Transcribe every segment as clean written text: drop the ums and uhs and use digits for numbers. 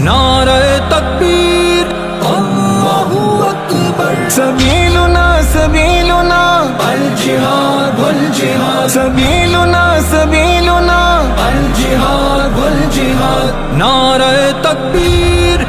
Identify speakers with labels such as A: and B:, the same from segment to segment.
A: नारे तकबीर अल्लाहु अकबर।
B: सबीलुना सबीलुना
A: अल जिहाद वल जिहाद,
B: सबीलुना सबीलुना
A: अल जिहाद वल जिहाद। नारे तकबीर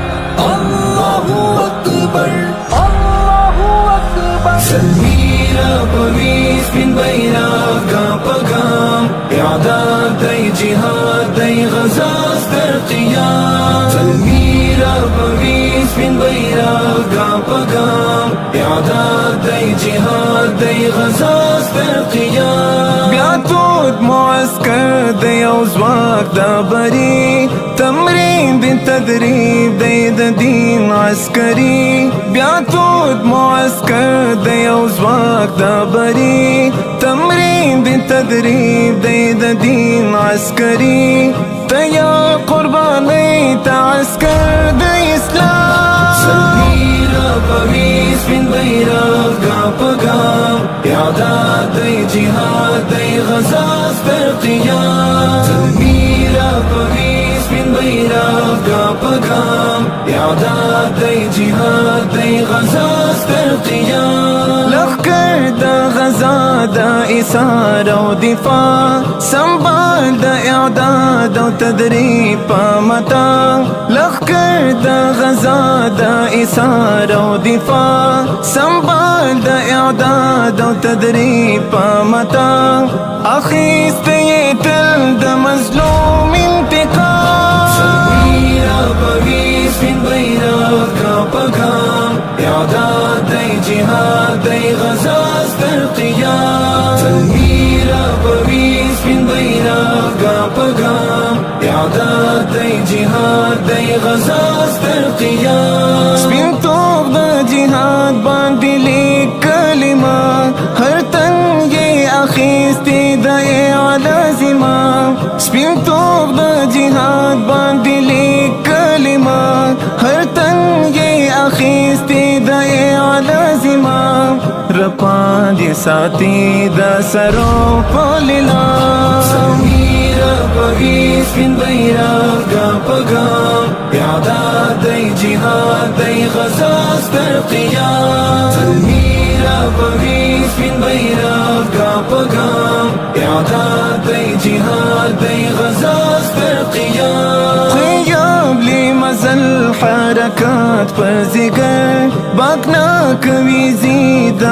A: अल्लाहु Akbar,
B: Allahu Akbar.
A: Salmira pavis bin bayrak pagam, i'dad day jihad day ghazas dar qiyam. Salmira pavis bin bayrak pagam, i'dad day jihad day ghazas dar qiyam.
B: بيعتود معسكر دي وزواق دابري، تمرين دي تدريب دي دين عسكري. بيعتود معسكر دي وزواق دابري، تمرين دي تدريب دي دين عسكري. تيا قرباني تعسكر دي اسلام.
A: Salmira pavis bin bayrak pagam, i'dad day jihad day ghazas dar qiyam. Salmira pavis bin bayrak pagam, i'dad day jihad day ghazas dar qiyam.
B: لخكر دا غزا دا إثارة ودفاع، سنبال دا إعداد وتدريب متى. لخكر دا غزا دا إثارة ودفاع، سنبال دا إعداد وتدريب متى. أخي استيتل دا مظلوم انتقام.
A: Salmira pavis bin bayrak pagam, i'dad day jihad day ghazas dar qiyam. Salmira pavis bin bayrak pagam, i'dad day jihad day ghazas dar qiyam.
B: سپین توغ دا جهاد باندې لیک کلمه، هر تن یې اخیستی دا لازمه. سپین توغ دا جهاد باندې لیک کلمه، هر تن یې اخیستی دا لازمه. رپاند یې ساتي دا سرو په لیلام.
A: Salmira pavis bin bayrak pagam, i'dad day jihad day ghazas dar qiyam. Salmira pavis bin bayrak pagam, i'dad day jihad day ghazas dar qiyam.
B: خیاب لی مزل حرکات پر زگر، باک نا کوي زید